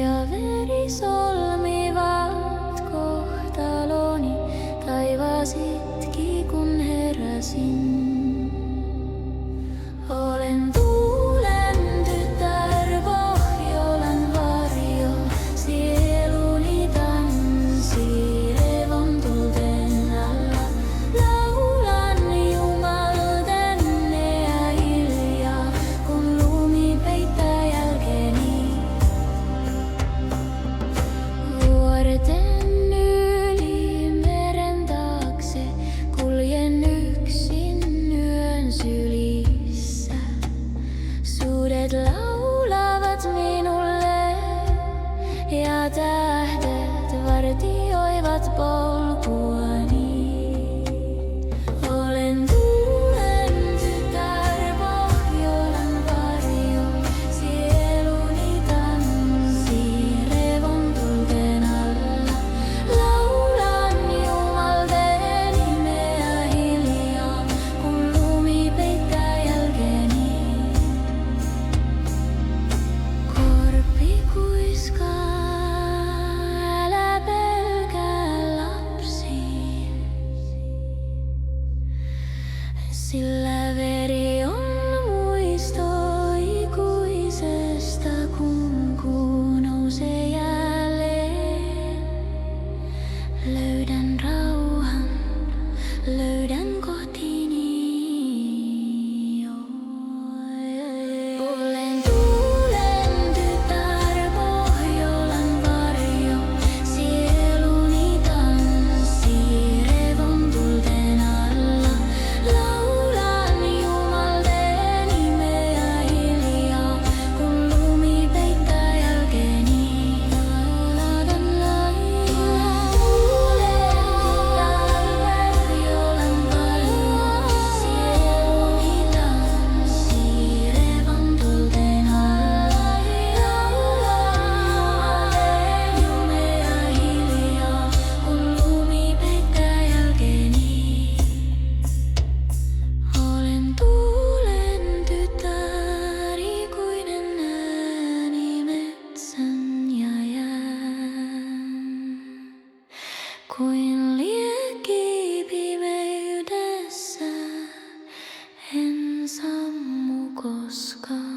ja veri solmivat kohtaloni. Taivas itki, kun heräsin. Olen tuulen tytär, Pohjolan varjo. Sieluni tanssii revontulten alla. Laulan jumalten ja hiljaa, kun lumi peittää jälkeni. Vuorten yli meren taakse kuljen yksin yön sylissä. Sudet laulavat minulle ja tähdet vartioivat polkuani. Olen tuulen tytär, Pohjolan varjo. Sieluni tanssii revontulten alla. Laulan jumalten nimeä hiljaa, kun lumi peittää jälkeni. Korppi kuiskaa, älä pelkää lapsi, sillä veri on muisto ikuisesta, kun kuu nousee jälleen. Löydän rauhan, löydän kotini. Olen tuulen tytär, Pohjolan varjo. Sieluni tanssii revontulten alla. Laulan jumalten nimeä hiljaa, kun lumi peittää jälkeni. Tuulen tytär, Pohjolan varjo. Sieluni tanssii revontulten alla. Laulan jumalten nimeä hiljaa, kun lumi peittää jälkeni. Olen tuulen tytär, ikuinen ääni metsän ja jään. Kuin liekki pimeydessä, en sammu koskaan.